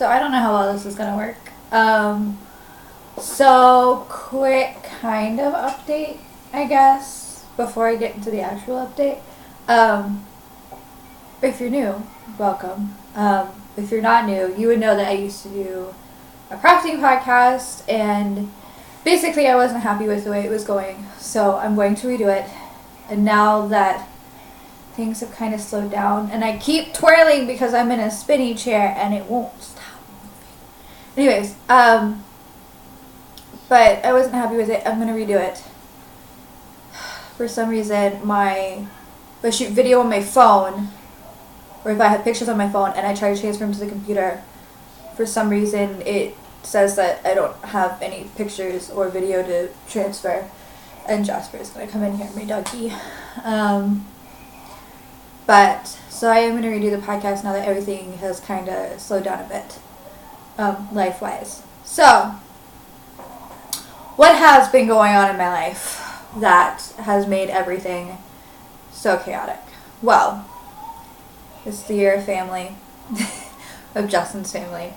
So I don't know how well this is gonna work. So quick kind of update, I guess, before I get into the actual update. If you're new, welcome. If you're not new, you would know that I used to do a crafting podcast, and basically I wasn't happy with the way it was going, so I'm going to redo it. And now that things have kind of slowed down, and I keep twirling because I'm in a spinny chair and it won't stop moving. Anyways, but I wasn't happy with it. I'm gonna redo it. For some reason, if I shoot video on my phone, or if I have pictures on my phone and I try to transfer them to the computer, for some reason it says that I don't have any pictures or video to transfer. And Jasper is gonna come in here, my doggy. But so I am gonna redo the podcast now that everything has kind of slowed down a bit, life-wise. So, what has been going on in my life that has made everything so chaotic? Well, it's the year of family, of Justin's family.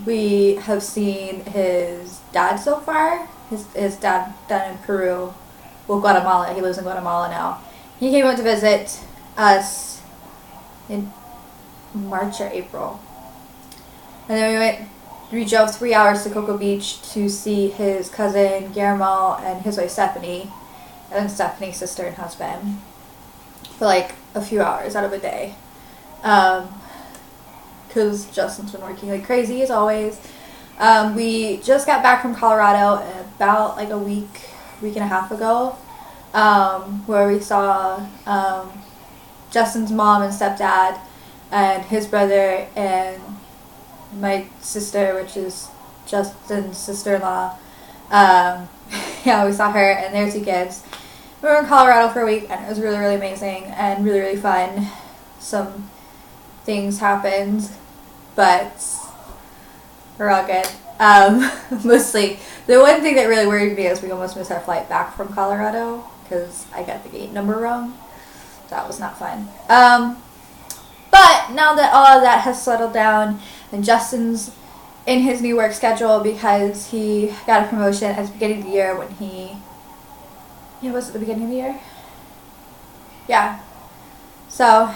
We have seen his dad so far. His dad down in Peru, well, Guatemala. He lives in Guatemala now. He came out to visit us in March or April. And then we drove 3 hours to Cocoa Beach to see his cousin Guillermo and his wife Stephanie, and then Stephanie's sister and husband, for like a few hours out of a day. Because Justin's been working like crazy as always. We just got back from Colorado about like a week and a half ago, where we saw Justin's mom and stepdad and his brother and my sister, which is Justin's sister-in-law. Yeah, we saw her and their 2 kids. We were in Colorado for a week, and it was really, really amazing and really, really fun. Some things happened, but we're all good. Mostly, the one thing that really worried me is we almost missed our flight back from Colorado because I got the gate number wrong. That was not fun. But now that all of that has settled down, and Justin's in his new work schedule because he got a promotion at the beginning of the year when was it the beginning of the year? Yeah. So,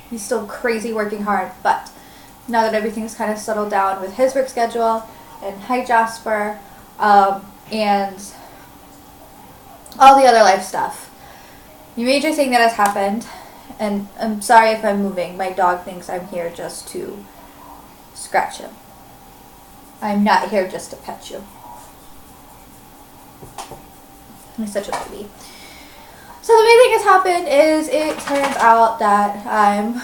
he's still crazy working hard, but now that everything's kind of settled down with his work schedule, and hi Jasper, and all the other life stuff, the major thing that has happened, and I'm sorry if I'm moving, my dog thinks I'm here just to scratch him. I'm not here just to pet you. He's such a baby. So the main thing that's happened is it turns out that I'm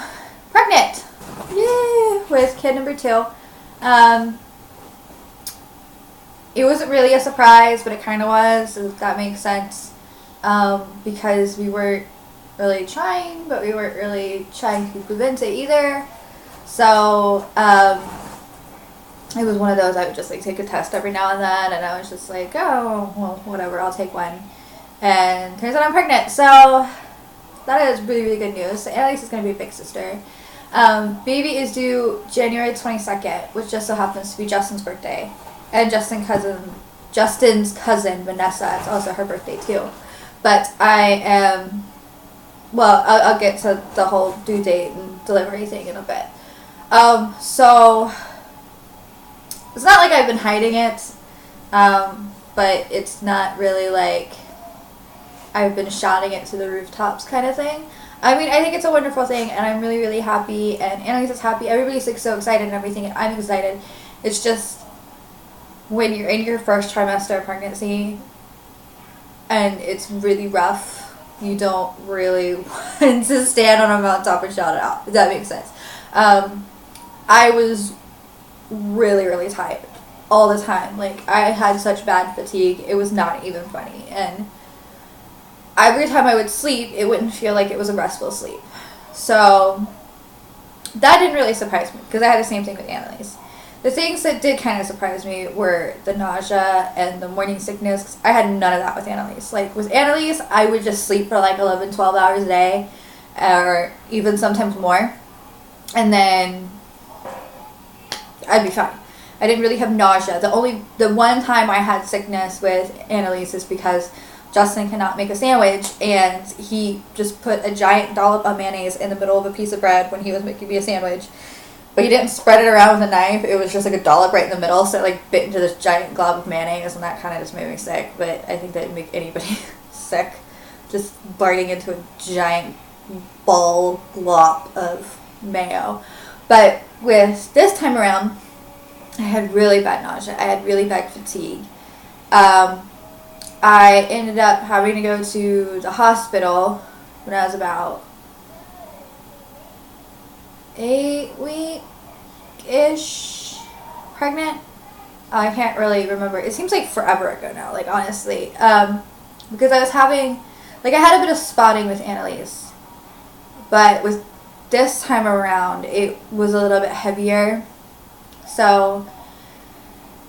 pregnant. Yay! With kid number 2. It wasn't really a surprise, but it kind of was, if that makes sense. Because we weren't really trying, but we weren't really trying to prevent it either. So, it was one of those, I would just like take a test every now and then, and I was just like, oh, well, whatever, I'll take one. And turns out I'm pregnant, so that is really, really good news. So Annalise is going to be a big sister. Baby is due January 22nd, which just so happens to be Justin's birthday. And Justin's cousin, Vanessa, it's also her birthday too. But I'll get to the whole due date and delivery thing in a bit. So, it's not like I've been hiding it, but it's not really like I've been shouting it to the rooftops kind of thing. I mean, I think it's a wonderful thing, and I'm really, really happy, and Annalise is happy. Everybody's like so excited and everything, and I'm excited. It's just when you're in your first trimester of pregnancy and it's really rough, you don't really want to stand on a mountaintop and shout it out, if that makes sense. I was really, really tired all the time. Like, I had such bad fatigue, it was not even funny. And every time I would sleep, it wouldn't feel like it was a restful sleep. So that didn't really surprise me, because I had the same thing with Annalise. The things that did kind of surprise me were the nausea and the morning sickness, 'cause I had none of that with Annalise. Like, with Annalise, I would just sleep for like 11, 12 hours a day, or even sometimes more. And then I'd be fine. I didn't really have nausea. The one time I had sickness with Annalise is because Justin cannot make a sandwich, and he just put a giant dollop of mayonnaise in the middle of a piece of bread when he was making me a sandwich. But he didn't spread it around with a knife. It was just like a dollop right in the middle, so it like bit into this giant glob of mayonnaise, and that kind of just made me sick. But I think that would make anybody sick, just biting into a giant ball glop of mayo. But with this time around, I had really bad nausea. I had really bad fatigue. I ended up having to go to the hospital when I was about 8-week-ish pregnant. I can't really remember. It seems like forever ago now, like honestly. Because I was having, like I had a bit of spotting with Annalise. But with this time around, it was a little bit heavier. So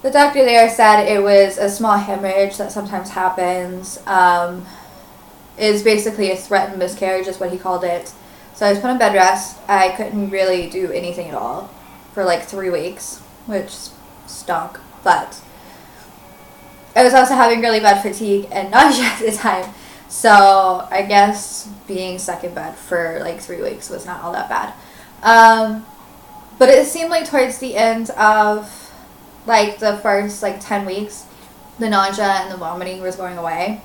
the doctor there said it was a small hemorrhage that sometimes happens. Is basically a threatened miscarriage is what he called it. So I was put on bed rest. I couldn't really do anything at all for like 3 weeks, which stunk. But I was also having really bad fatigue and nausea at the time. So I guess being stuck in bed for like 3 weeks was not all that bad. But it seemed like towards the end of like the first like 10 weeks, the nausea and the vomiting was going away.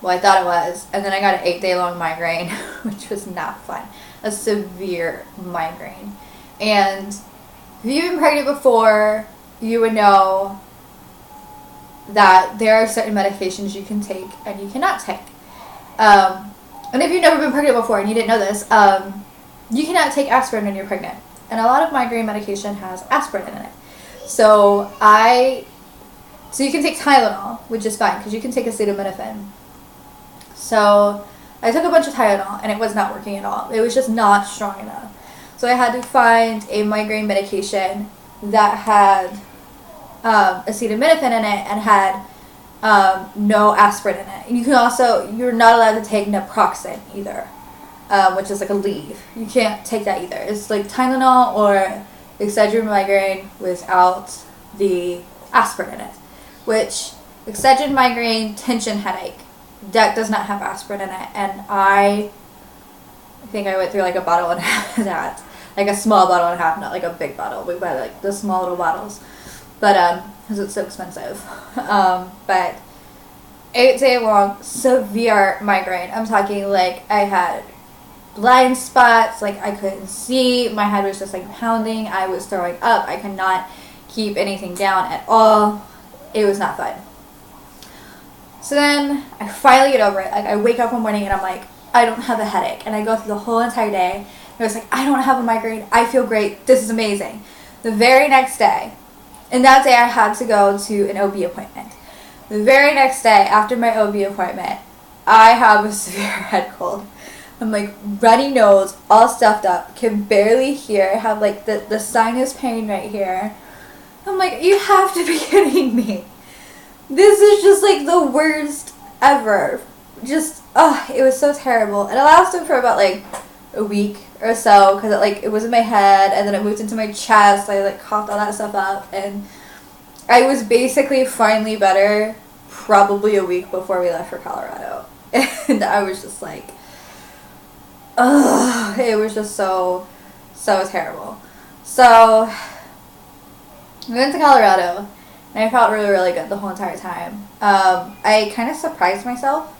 Well, I thought it was. And then I got an 8-day-long migraine, which was not fun. A severe migraine. And if you've been pregnant before, you would know that there are certain medications you can take and you cannot take. And if you've never been pregnant before and you didn't know this, you cannot take aspirin when you're pregnant. And a lot of migraine medication has aspirin in it. So you can take Tylenol, which is fine because you can take acetaminophen. So I took a bunch of Tylenol and it was not working at all. It was just not strong enough. So I had to find a migraine medication that had acetaminophen in it and had no aspirin in it. And you're not allowed to take naproxen either, which is like a leave. You can't take that either. It's like Tylenol or Excedrin migraine without the aspirin in it, which Excedrin migraine tension headache that does not have aspirin in it. And I think I went through like a bottle and a half of that, like a small bottle and a half, not like a big bottle. We buy like the small little bottles, but because it's so expensive. But 8-day long severe migraine. I'm talking like I had blind spots, like I couldn't see, my head was just like pounding, I was throwing up, I could not keep anything down at all. It was not fun. So then I finally get over it. Like I wake up one morning and I'm like, I don't have a headache, and I go through the whole entire day and I was like, I don't have a migraine, I feel great, this is amazing. The very next day, and that day I had to go to an OB appointment. The very next day after my OB appointment, I have a severe head cold. I'm like runny nose, all stuffed up, can barely hear, I have like the sinus pain right here. I'm like, you have to be kidding me. This is just like the worst ever. Just, it was so terrible. And it lasted for about like a week or so because it was in my head and then it moved into my chest. I like coughed all that stuff up and I was basically finally better probably a week before we left for Colorado. And I was just like, it was just so terrible. So we went to Colorado and I felt really, really good the whole entire time. I kind of surprised myself.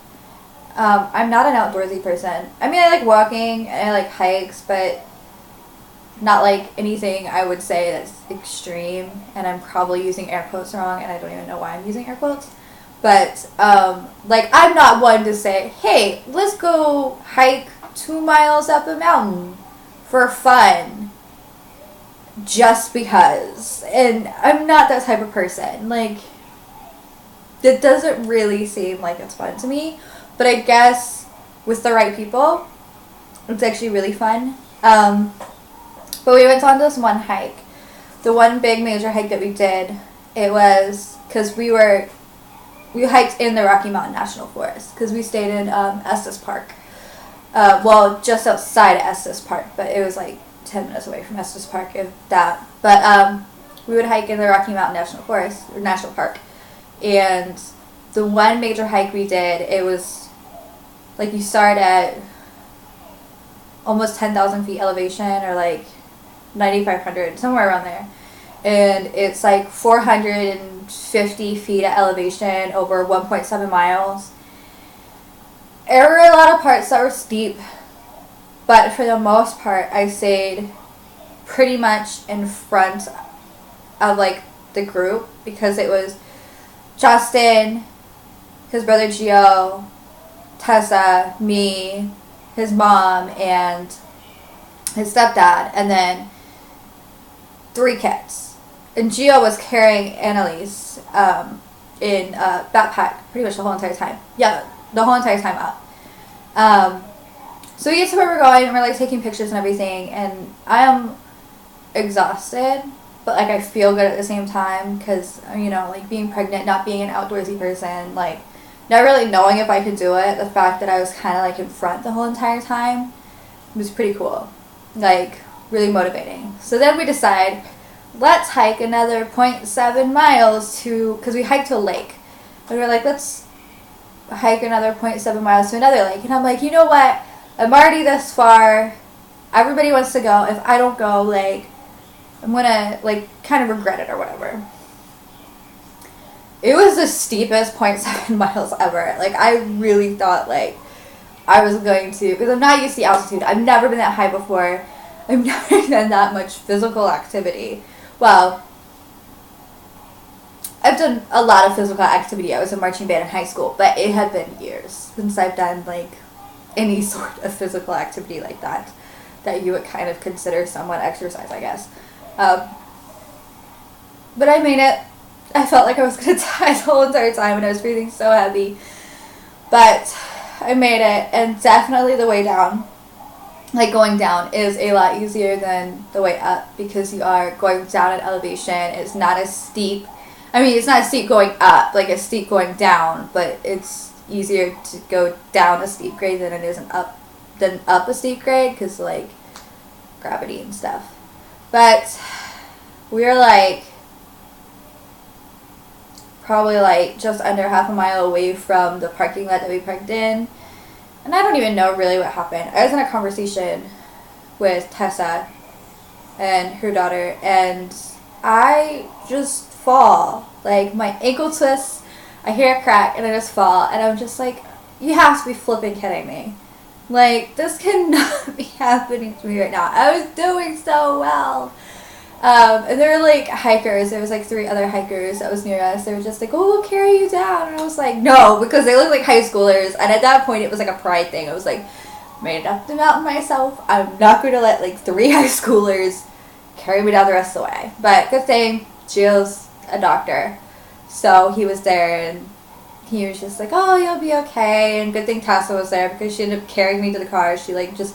I'm not an outdoorsy person. I mean, I like walking and I like hikes, but not like anything I would say that's extreme. And I'm probably using air quotes wrong and I don't even know why I'm using air quotes. But I'm not one to say, hey, let's go hike 2 miles up a mountain for fun just because. And I'm not that type of person. Like, it doesn't really seem like it's fun to me, but I guess with the right people it's actually really fun. But we went on this one hike, the one big major hike that we did. It was because we hiked in the Rocky Mountain National Forest because we stayed in Estes Park. Well, just outside of Estes Park, but it was like 10 minutes away from Estes Park, if that. But we would hike in the Rocky Mountain National Forest, or National Park. And the one major hike we did, it was like you start at almost 10,000 feet elevation, or like 9,500, somewhere around there. And it's like 450 feet at elevation over 1.7 miles. There were a lot of parts that were steep, but for the most part, I stayed pretty much in front of like the group, because it was Justin, his brother Gio, Tessa, me, his mom, and his stepdad, and then 3 kids. And Gio was carrying Annalise in a backpack pretty much the whole entire time. Yeah, the whole entire time up. So we get to where we're going, and we're like taking pictures and everything, and I am exhausted, but like I feel good at the same time, because, you know, like being pregnant, not being an outdoorsy person, like not really knowing if I could do it, the fact that I was kind of like in front the whole entire time was pretty cool, like really motivating. So then we decide, let's hike another 0.7 miles because we hiked to a lake, and we were like, let's hike another 0.7 miles to another lake. And I'm like, you know what, I'm already this far, everybody wants to go, if I don't go, like I'm gonna like kind of regret it or whatever. It was the steepest 0.7 miles ever. Like I really thought like I was going to, because I'm not used to altitude, I've never been that high before, I've never done that much physical activity. Well, I've done a lot of physical activity. I was in marching band in high school, but it had been years since I've done like any sort of physical activity like that you would kind of consider somewhat exercise, I guess. But I made it. I felt like I was going to die the whole entire time, and I was breathing so heavy. But I made it, and definitely the way down, like going down, is a lot easier than the way up, because you are going down in elevation. It's not as steep. I mean, it's not steep going up, like it's steep going down, but it's easier to go down a steep grade than it is up a steep grade, because like gravity and stuff. But we were like probably like just under half a mile away from the parking lot that we parked in, and I don't even know really what happened. I was in a conversation with Tessa and her daughter, and I just fall, like my ankle twists, I hear a crack, and I just fall, and I'm just like, you have to be flipping kidding me. Like, this cannot be happening to me right now. I was doing so well. And there were like hikers. There was like 3 other hikers that was near us. They were just like, oh, we'll carry you down. And I was like, no, because they look like high schoolers. And at that point, it was like a pride thing. I was like, made it up the mountain myself. I'm not going to let like 3 high schoolers carry me down the rest of the way. But good thing, Gio's a doctor. So he was there, and he was just like, oh, you'll be okay. And good thing Tessa was there, because she ended up carrying me to the car. She like just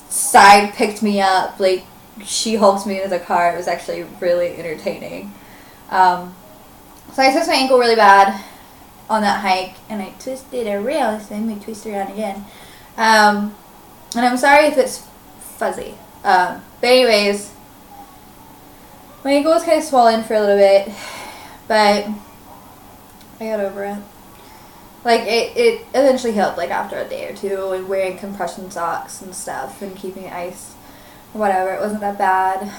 side picked me up, like she hulked me into the car. It was actually really entertaining. So I twisted my ankle really bad on that hike, and I twisted around, so I'm going to twist around again. And I'm sorry if it's fuzzy. But anyways, my ankle was kind of swollen for a little bit, but I got over it. Like, it eventually healed, like, after a day or two, and wearing compression socks and stuff, and keeping ice, or whatever. It wasn't that bad.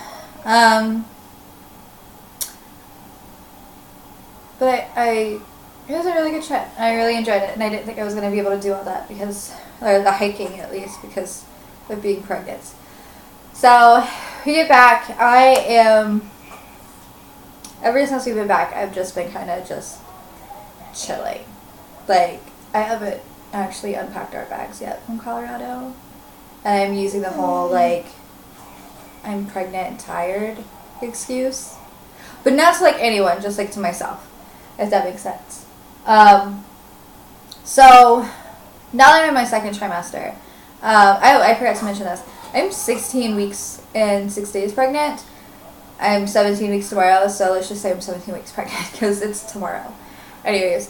But it was a really good trip. I really enjoyed it, and I didn't think I was going to be able to do all that, or the hiking at least, because of being pregnant. So, we get back. Ever since we've been back, I've just been kind of just chilling. Like, I haven't actually unpacked our bags yet from Colorado, and I'm using the whole, like, I'm pregnant and tired excuse. But not to, like, anyone, just, like, to myself, if that makes sense. So, now that I'm in my second trimester, I forgot to mention this. I'm 16 weeks and 6 days pregnant. I'm 17 weeks tomorrow, so let's just say I'm 17 weeks pregnant, because it's tomorrow. Anyways,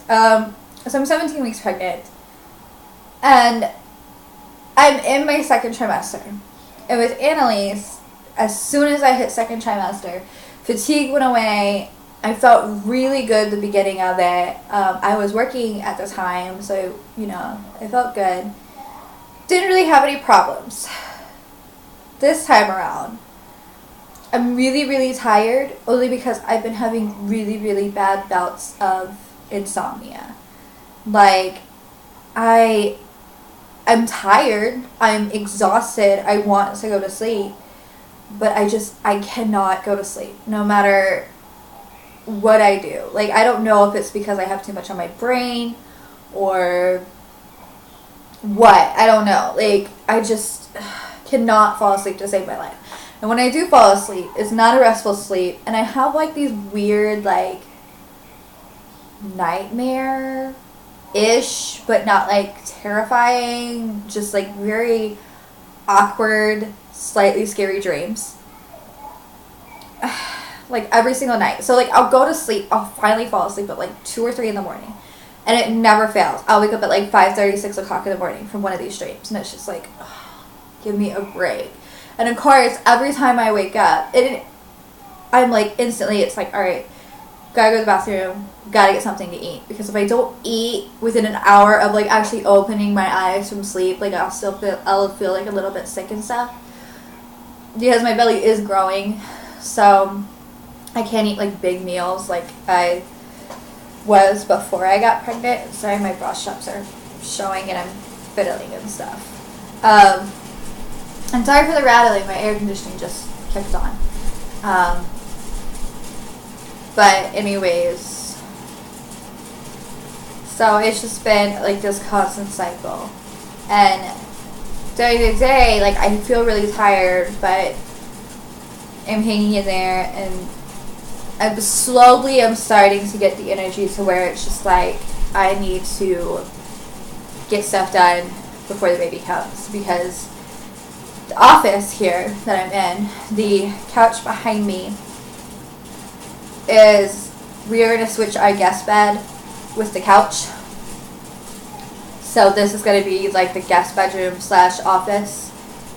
so I'm 17 weeks pregnant, and I'm in my second trimester. And with Annalise, as soon as I hit second trimester, fatigue went away. I felt really good the beginning of it. I was working at the time, so, I felt good. Didn't really have any problems. This time around, I'm really, really tired, only because I've been having really, really bad bouts of insomnia. Like, I'm tired, I'm exhausted, I want to go to sleep, but I cannot go to sleep, no matter what I do. Like, I don't know if it's because I have too much on my brain, or what, I don't know. Like, I just cannot fall asleep to save my life. And when I do fall asleep, it's not a restful sleep, and I have, like, these weird, like, nightmare ish, but not like terrifying, just like very awkward, slightly scary dreams. Like every single night. So like I'll go to sleep, I'll finally fall asleep at like 2 or 3 in the morning. And it never fails. I'll wake up at like 5:30, 6 o'clock in the morning from one of these dreams. And it's just like, give me a break. And of course, every time I wake up, I'm like instantly, it's like, alright, gotta go to the bathroom, gotta get something to eat. Because if I don't eat within an hour of like actually opening my eyes from sleep, like I'll feel like a little bit sick and stuff. Because my belly is growing, so I can't eat like big meals like I was before I got pregnant. Sorry, my bra straps are showing and I'm fiddling and stuff. I'm sorry for the rattling, my air conditioning just kicked on. But anyways, so it's just been like this constant cycle. And during the day, like I feel really tired, but I'm hanging in there, and I'm starting to get the energy to where it's just like I need to get stuff done before the baby comes, because the office here that I'm in, the couch behind me, we are going to switch our guest bed with the couch. So this is going to be like the guest bedroom / office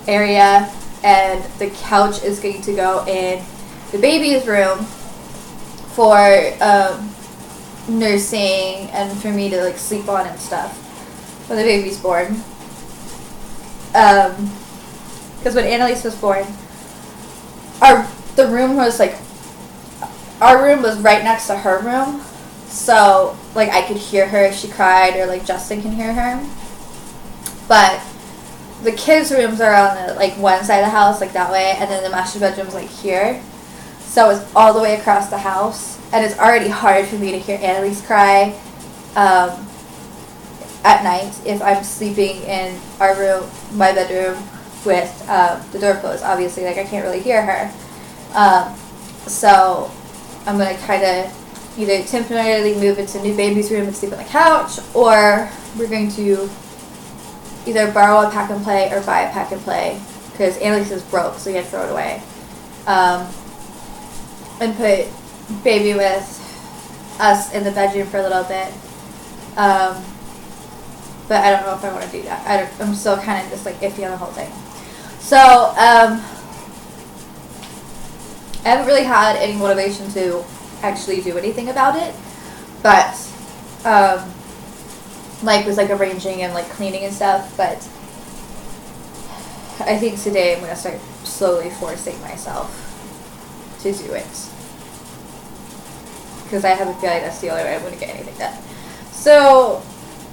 area, and the couch is going to go in the baby's room for nursing and for me to like sleep on and stuff when the baby's born. Because when Annalise was born, our room was right next to her room, so like I could hear her if she cried, or like Justin can hear her. But the kids' rooms are on the like one side of the house, like that way, and then the master bedroom's like here. So it's all the way across the house, and it's already hard for me to hear Annalise cry at night if I'm sleeping in our room, my bedroom, with the door closed. Obviously, like I can't really hear her. So I'm going to kind of either temporarily move into new baby's room and sleep on the couch, or we're going to either borrow a pack and play or buy a pack and play, because Annalise is broke, so you have to throw it away. And put baby with us in the bedroom for a little bit. But I don't know if I want to do that. I'm still kind of just like iffy on the whole thing. So, I haven't really had any motivation to actually do anything about it, but, like with like arranging and like cleaning and stuff, but I think today I'm going to start slowly forcing myself to do it, because I have a feeling that's the only way I'm going to get anything done. So,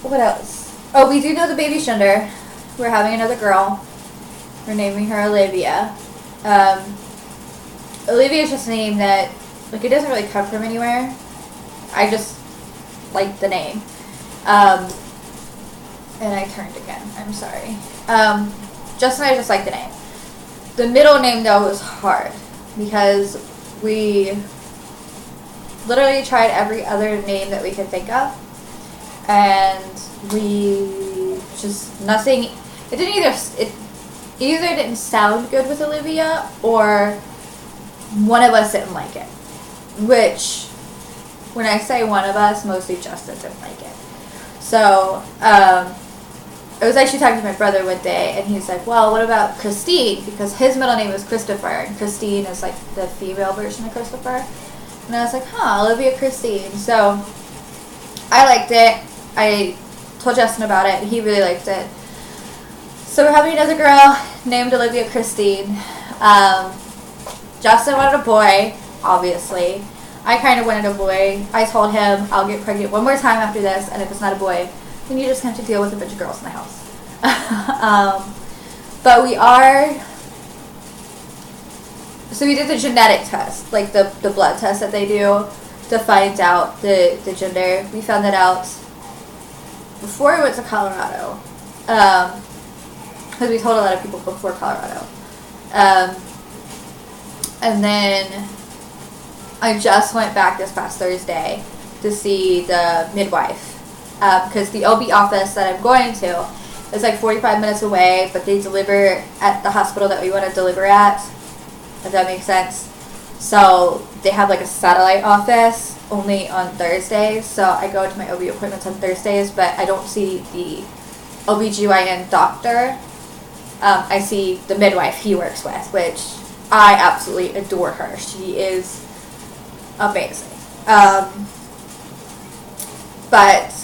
what else? Oh, we do know the baby's gender. We're having another girl. We're naming her Olivia. Olivia is just a name that, like, it doesn't really come from anywhere. I just like the name. And I turned again. I'm sorry. Justin and I just like the name. The middle name, though, was hard, because we literally tried every other name that we could think of, and we just nothing. It either didn't sound good with Olivia, or one of us didn't like it. Which, when I say one of us, mostly Justin didn't like it. So, I was actually talking to my brother one day, and he's like, well, what about Christine? Because his middle name is Christopher, and Christine is like the female version of Christopher. And I was like, Olivia Christine. So I liked it. I told Justin about it, and he really liked it. So we're having another girl named Olivia Christine. Justin wanted a boy, obviously. I kind of wanted a boy. I told him I'll get pregnant one more time after this, and if it's not a boy, then you just have to deal with a bunch of girls in the house. But we are... So we did the genetic test, like the blood test that they do to find out the gender. We found that out before we went to Colorado. Because we told a lot of people before Colorado. And then I just went back this past Thursday to see the midwife. Because the OB office that I'm going to is like 45 minutes away, but they deliver at the hospital that we want to deliver at, if that makes sense. So they have like a satellite office only on Thursdays. So I go to my OB appointments on Thursdays, but I don't see the OBGYN doctor. I see the midwife he works with, which I absolutely adore her. She is amazing. But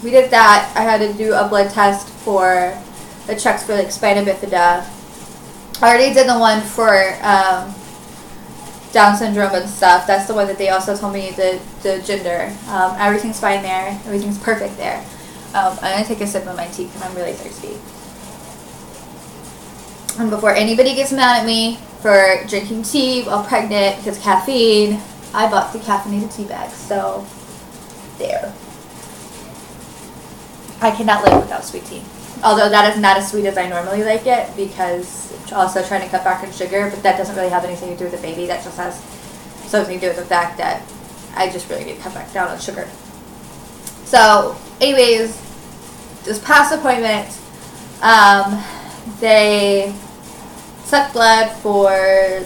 we did that. I had to do a blood test for the checks for like spina bifida. I already did the one for Down syndrome and stuff. That's the one that they also told me the gender. Everything's fine there. Everything's perfect there. I'm going to take a sip of my tea because I'm really thirsty. And before anybody gets mad at me for drinking tea while pregnant because caffeine, I bought the caffeinated tea bags. So, there. I cannot live without sweet tea. Although that is not as sweet as I normally like it, because I'm also trying to cut back on sugar, but that doesn't really have anything to do with the baby. That just has something to do with the fact that I just really need to cut back down on sugar. So, anyways, this past appointment, they sucked blood for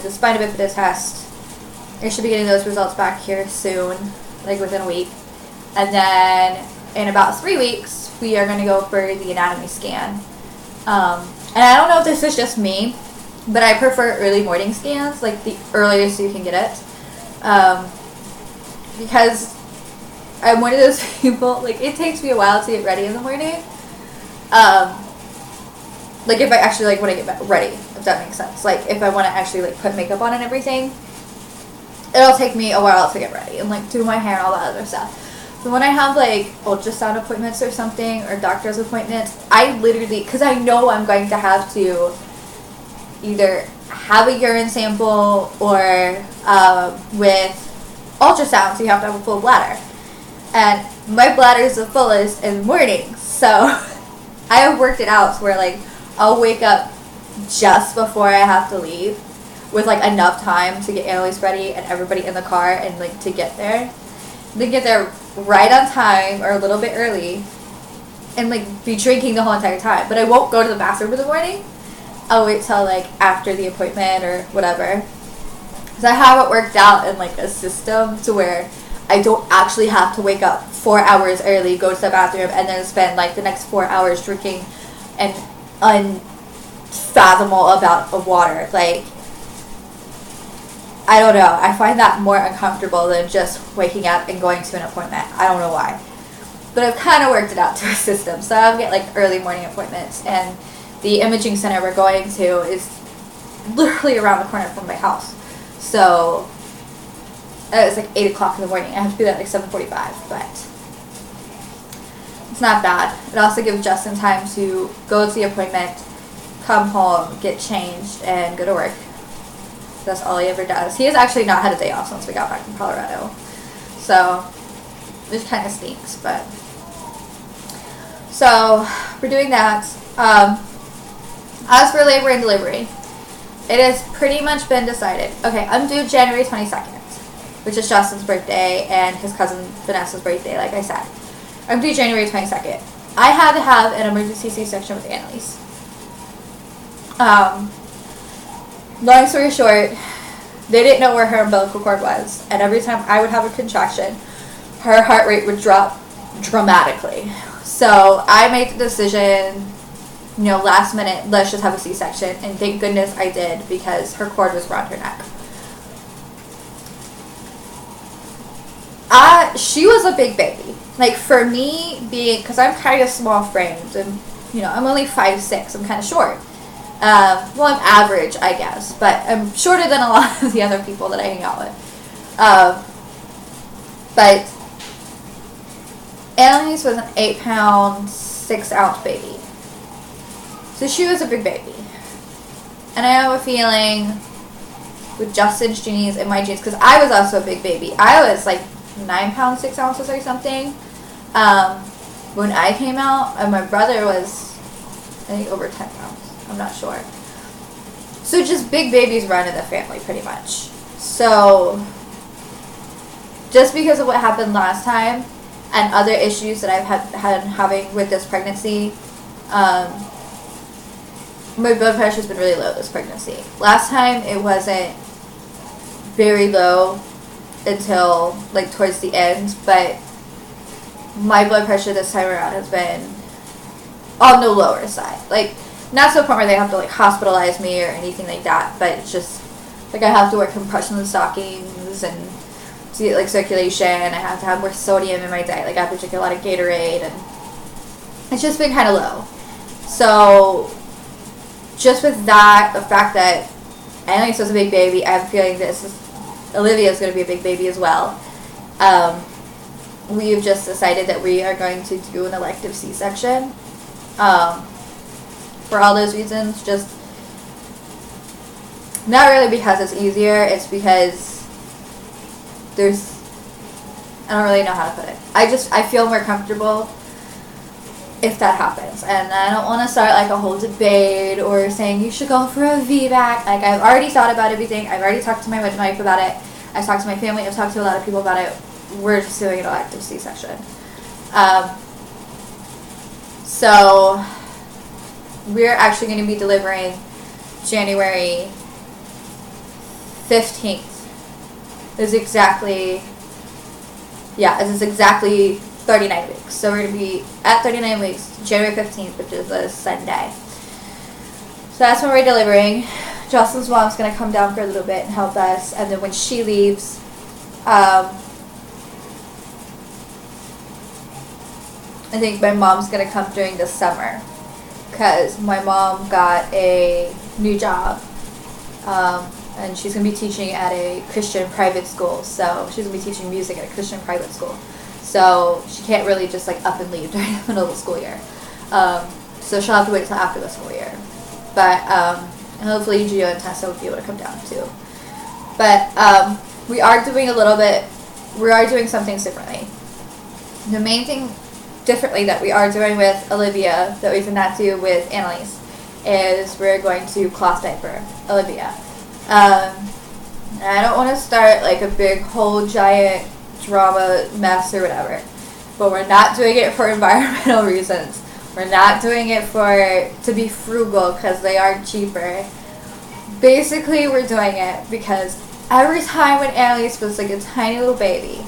the spina bifida test. I should be getting those results back here soon, like within a week. And then in about 3 weeks, we are going to go for the anatomy scan. And I don't know if this is just me, but I prefer early morning scans, like the earliest you can get it. Because I'm one of those people, like it takes me a while to get ready in the morning. Like if I actually like want to get ready, if that makes sense. Like if I want to actually like put makeup on and everything, it'll take me a while to get ready and like do my hair and all that other stuff. So when I have like ultrasound appointments or something, or doctor's appointments, I literally, because I know I'm going to have to either have a urine sample or with ultrasound, so you have to have a full bladder. And my bladder is the fullest in the morning, so I have worked it out to where like I'll wake up just before I have to leave with like enough time to get Annalise ready and everybody in the car and like to get there. Then get there right on time or a little bit early and like be drinking the whole entire time. But I won't go to the bathroom in the morning. I'll wait till like after the appointment or whatever. Because I have it worked out in like a system to where I don't actually have to wake up 4 hours early, go to the bathroom, and then spend like the next 4 hours drinking an unfathomable amount of water. Like, I don't know. I find that more uncomfortable than just waking up and going to an appointment. I don't know why. But I've kind of worked it out to a system. So I'll get like early morning appointments. And the imaging center we're going to is literally around the corner from my house. So it's like 8 o'clock in the morning. I have to be there at like 7:45. But it's not bad. It also gives Justin time to go to the appointment, come home, get changed, and go to work. That's all he ever does. He has actually not had a day off since we got back from Colorado. So, which kind of stinks, but. So, we're doing that. As for labor and delivery, it has pretty much been decided. Okay, I'm due January 22nd, which is Justin's birthday and his cousin Vanessa's birthday, like I said. I'm due January 22nd. I had to have an emergency C-section with Annalise. Long story short, they didn't know where her umbilical cord was, and every time I would have a contraction, her heart rate would drop dramatically. So I made the decision, last minute, let's just have a C-section. And thank goodness I did, because her cord was around her neck. She was a big baby. Like, for me, because I'm kind of small framed, and, I'm only 5'6", I'm kind of short. Well, I'm average, I guess, but I'm shorter than a lot of the other people that I hang out with. But Annalise was an 8-pound, 6-ounce baby. So she was a big baby. And I have a feeling with Justin's genes and my genes, because I was also a big baby. I was like 9 pounds, 6 ounces or something when I came out, and my brother was, I think, over 10 pounds. I'm not sure. So just big babies run in the family pretty much. So just because of what happened last time and other issues that I've had having with this pregnancy, my blood pressure's been really low this pregnancy. Last time it wasn't very low until like towards the end, but my blood pressure this time around has been on the lower side. Like, not to the point where they have to like hospitalize me or anything like that, but it's just like I have to wear compression stockings and to get like circulation. I have to have more sodium in my diet. Like, I have to drink a lot of Gatorade, and it's just been kind of low. So just with that, the fact that Annalise was a big baby, I have a feeling Olivia is going to be a big baby as well. We've just decided that we are going to do an elective C-section. For all those reasons, just not really because it's easier, it's because I don't really know how to put it. I feel more comfortable if that happens. And I don't want to start like a whole debate or saying you should go for a VBAC. Like, I've already thought about everything. I've already talked to my wife about it. I've talked to my family. I've talked to a lot of people about it. We're just doing an elective C-section. So we're actually going to be delivering January 15th. This is exactly 39 weeks. So we're going to be at 39 weeks, January 15th, which is a Sunday. So that's when we're delivering. Jocelyn's mom's going to come down for a little bit and help us. And then when she leaves, I think my mom's going to come during the summer, because my mom got a new job, and she's going to be teaching at a Christian private school. So she's going to be teaching music at a Christian private school. So she can't really just like up and leave during the middle of the school year. So she'll have to wait until after the school year. But hopefully Gio and Tessa will be able to come down too. But we are doing some things differently. The main thing differently that we are doing with Olivia, that we did not do with Annalise, is we're going to cloth diaper Olivia. I don't want to start like a big whole giant drama mess or whatever, but we're not doing it for environmental reasons. We're not doing it to be frugal because they are cheaper. Basically, we're doing it because every time when Annalise was like a tiny little baby,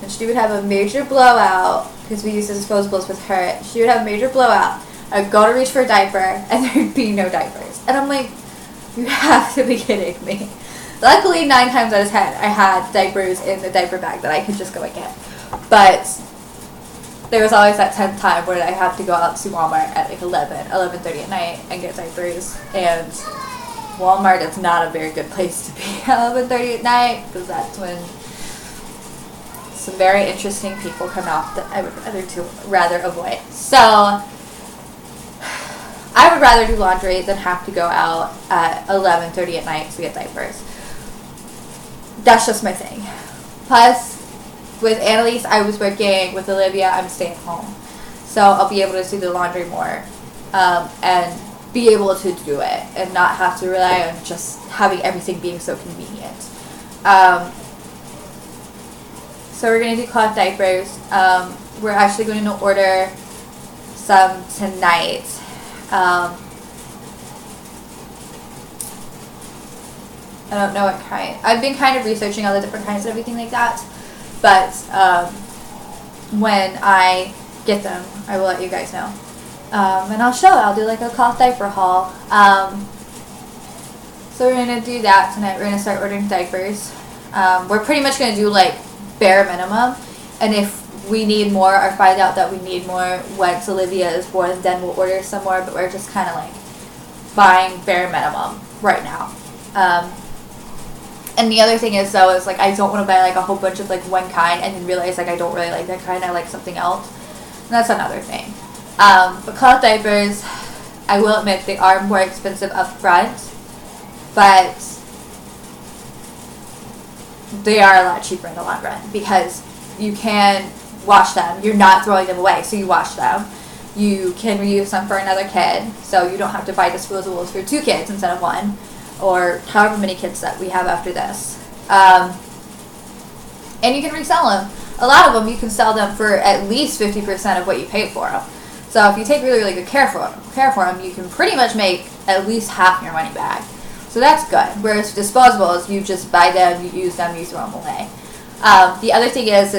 and she would have a major blowout, because we used disposables with her, she would have a major blowout. I'd go to reach for a diaper, and there'd be no diapers. And I'm like, you have to be kidding me. Luckily, 9 times out of 10, I had diapers in the diaper bag that I could just go and get. But there was always that 10th time where I had to go out to Walmart at like 11:30 at night and get diapers. And Walmart is not a very good place to be at 11:30 at night, because that's when some very interesting people come out that I would rather avoid. So I would rather do laundry than have to go out at 11:30 at night to get diapers. That's just my thing. Plus, with Annalise, I was working. With Olivia, I'm staying home. So I'll be able to do the laundry more and be able to do it and not have to rely on just having everything being so convenient. So we're going to do cloth diapers. We're actually going to order some tonight. I don't know what kind. I've been kind of researching all the different kinds and everything like that. But when I get them, I will let you guys know. And I'll do like a cloth diaper haul. So we're going to do that tonight. We're going to start ordering diapers. We're pretty much going to do like bare minimum. And if we need more or find out that we need more once Olivia is born, then we'll order some more. But we're just kind of like buying bare minimum right now. And the other thing is though, is like I don't want to buy like a whole bunch of like one kind and then realize like I don't really like that kind, I like something else. And that's another thing. But cloth diapers, I will admit they are more expensive up front, but they are a lot cheaper in the long run because you can wash them. You're not throwing them away, so you wash them. You can reuse them for another kid, so you don't have to buy disposables for 2 kids instead of 1, or however many kids that we have after this. And you can resell them. A lot of them, you can sell them for at least 50% of what you paid for them. So if you take really, really good care for them, you can pretty much make at least half your money back. So that's good. Whereas disposables, you just buy them, you use them, you throw them away. The other thing is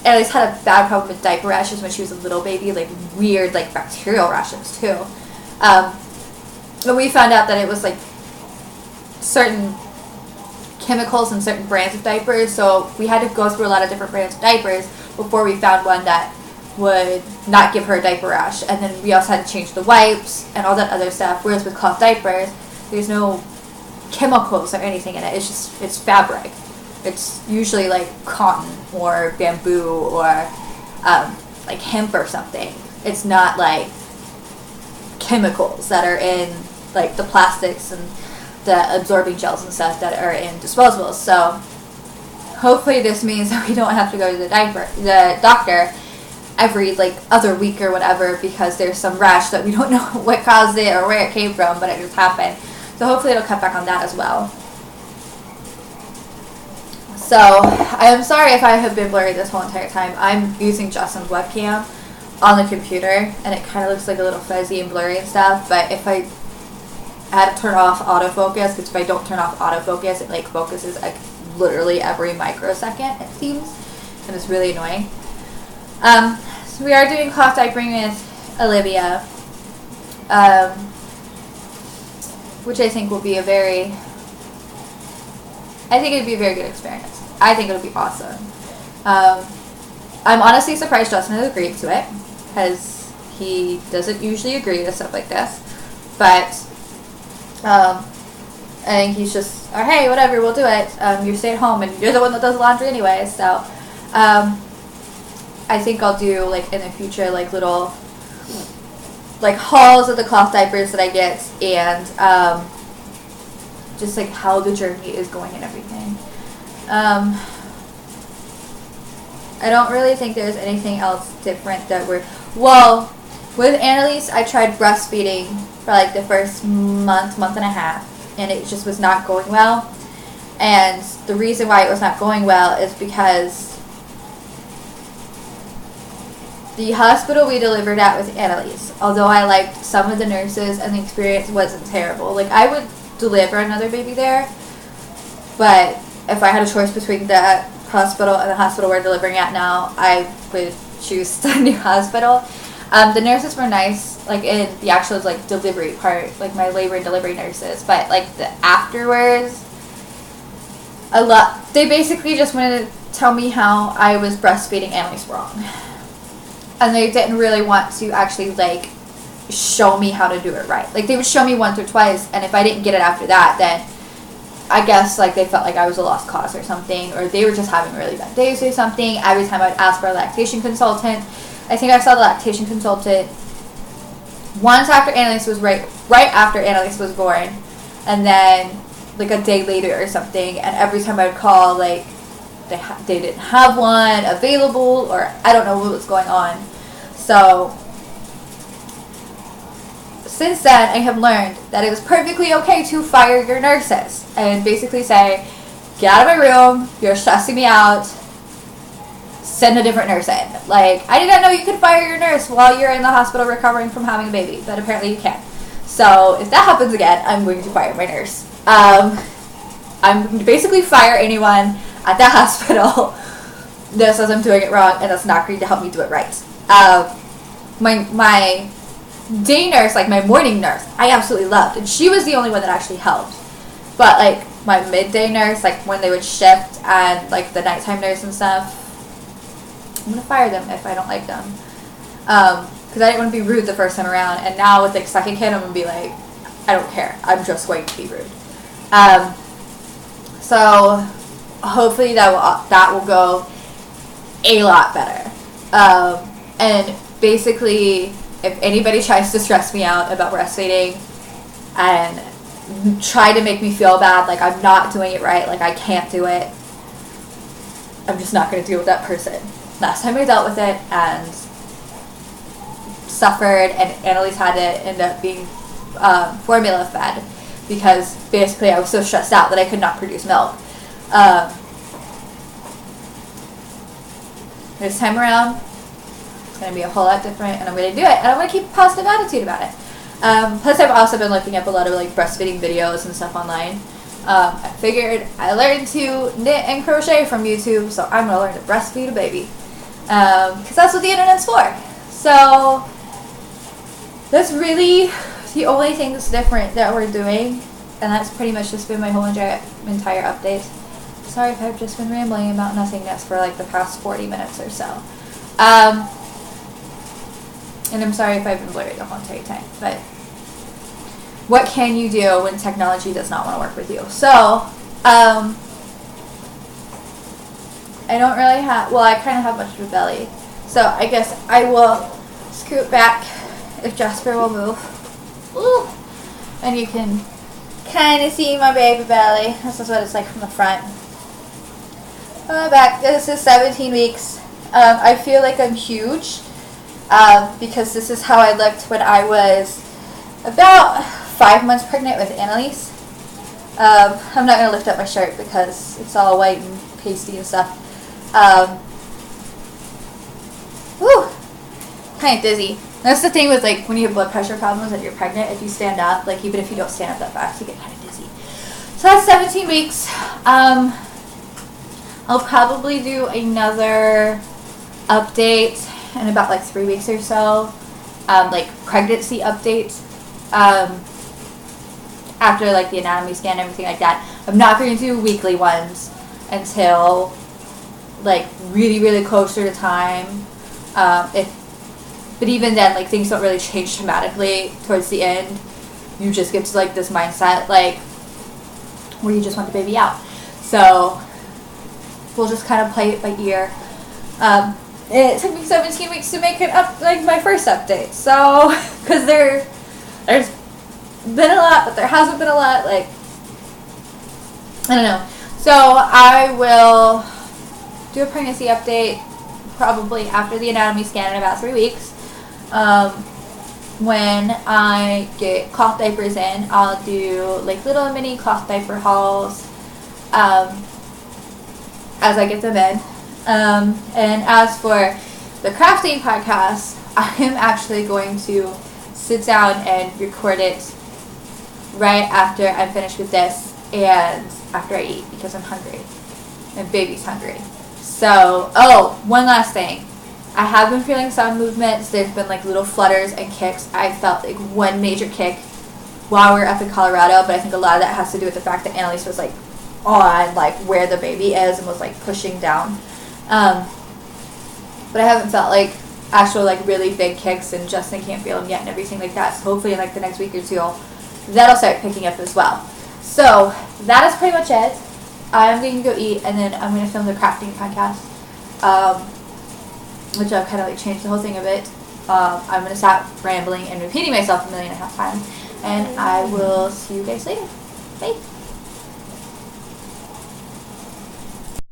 Annalise had a bad problem with diaper rashes when she was a little baby, like weird, like bacterial rashes too. But we found out that it was like certain chemicals in certain brands of diapers, so we had to go through a lot of different brands of diapers before we found one that would not give her a diaper rash. And then we also had to change the wipes and all that other stuff, whereas with cloth diapers, there's no chemicals or anything in it. It's fabric. It's usually like cotton or bamboo or like hemp or something. It's not like chemicals that are in like the plastics and the absorbing gels and stuff that are in disposables. So hopefully this means that we don't have to go to the doctor every like other week or whatever because there's some rash that we don't know what caused it or where it came from, but it just happened. So hopefully it'll cut back on that as well. So I am sorry if I have been blurry this whole entire time. I'm using Justin's webcam on the computer and it kind of looks like a little fuzzy and blurry and stuff, but if I had to turn off autofocus, because if I don't turn off autofocus, it like focuses like literally every microsecond, it seems, and it's really annoying. So we are doing cloth diapering with Olivia, which I think will be it'd be a very good experience. I think it'll be awesome. I'm honestly surprised Justin has agreed to it, because he doesn't usually agree to stuff like this, but I think he's just, oh, hey, whatever, we'll do it. You stay at home, and you're the one that does laundry anyway, so I think I'll do, like, in the future, like, little, like, hauls of the cloth diapers that I get, and just, like, how the journey is going and everything. I don't really think there's anything else different that well, with Annalise, I tried breastfeeding for, like, the first month and a half, and it just was not going well. And the reason why it was not going well is because the hospital we delivered at with Annalise, although I liked some of the nurses and the experience wasn't terrible. Like, I would deliver another baby there, but if I had a choice between that hospital and the hospital we're delivering at now, I would choose the new hospital. The nurses were nice, like, in the actual, like, delivery part, like, my labor and delivery nurses, but, like, the afterwards, they basically just wanted to tell me how I was breastfeeding Annalise wrong. And they didn't really want to actually, like, show me how to do it right. Like, they would show me once or twice, and if I didn't get it after that, then I guess, like, they felt like I was a lost cause or something, or they were just having really bad days or something. Every time I would ask for a lactation consultant, I think I saw the lactation consultant once after Annalise was right after Annalise was born, and then, like, a day later or something, and every time I would call, like, they didn't have one available, or I don't know what was going on. So since then, I have learned that it is perfectly okay to fire your nurses and basically say, get out of my room, you're stressing me out, send a different nurse in. Like, I did not know you could fire your nurse while you're in the hospital recovering from having a baby, but apparently you can. So if that happens again, I'm going to fire my nurse. I'm going to basically fire anyone at the hospital that says I'm doing it wrong and that's not going to help me do it right. my day nurse, like my morning nurse, I absolutely loved, and she was the only one that actually helped. But like my midday nurse, like when they would shift, and like the nighttime nurse and stuff, I'm gonna fire them if I don't like them. Because I didn't want to be rude the first time around, and now with the second kid, I'm gonna be like, I don't care. I'm just going to be rude. So hopefully that will go a lot better. And basically, if anybody tries to stress me out about breastfeeding and try to make me feel bad, like I'm not doing it right, like I can't do it, I'm just not going to deal with that person. Last time I dealt with it and suffered, and Annalise had to end up being formula fed because basically I was so stressed out that I could not produce milk. This time around, it's going to be a whole lot different, and I'm going to do it, and I'm going to keep a positive attitude about it. Plus, I've also been looking up a lot of like breastfeeding videos and stuff online. I figured I learned to knit and crochet from YouTube, so I'm going to learn to breastfeed a baby. Because that's what the internet's for. So that's really the only thing that's different that we're doing, and that's pretty much just been my whole entire update. Sorry if I've just been rambling about nothingness for like the past 40 minutes or so. And I'm sorry if I've been blurry the whole entire time, but what can you do when technology does not want to work with you? So, I don't really have, well, I kind of have much of a belly, so I guess I will scoot back if Jasper will move. Ooh. And you can kind of see my baby belly. This is what it's like from the front. My back, this is 17 weeks. I feel like I'm huge because this is how I looked when I was about 5 months pregnant with Annalise. I'm not going to lift up my shirt because it's all white and pasty and stuff. Whew, kind of dizzy. That's the thing with like when you have blood pressure problems and you're pregnant, if you stand up, like even if you don't stand up that fast, you get kind of dizzy. So that's 17 weeks. I'll probably do another update in about like 3 weeks or so, like pregnancy update, after like the anatomy scan and everything like that. I'm not going to do weekly ones until like really, really closer to time. But even then, like things don't really change dramatically towards the end. You just get to like this mindset, like where you just want the baby out. So we'll just kind of play it by ear. It took me 17 weeks to make it up, like my first update. So, because there's been a lot, but there hasn't been a lot. Like, I don't know. So I will do a pregnancy update probably after the anatomy scan in about 3 weeks. When I get cloth diapers in, I'll do like little mini cloth diaper hauls as I get them in. And as for the crafting podcast, I am actually going to sit down and record it right after I'm finished with this and after I eat, because I'm hungry and baby's hungry. So, oh, one last thing. I have been feeling some movements. There's been like little flutters and kicks. I felt like one major kick while we were up in Colorado, but I think a lot of that has to do with the fact that Annalise was like on like where the baby is and was like pushing down. But I haven't felt like actual like really big kicks, and Justin can't feel them yet and everything like that. So hopefully in like the next week or two, that'll start picking up as well. So that is pretty much it. I'm going to go eat, and then I'm going to film the crafting podcast, which I've kind of like changed the whole thing a bit. I'm going to stop rambling and repeating myself 1.5 million times, and I will see you guys later. Bye.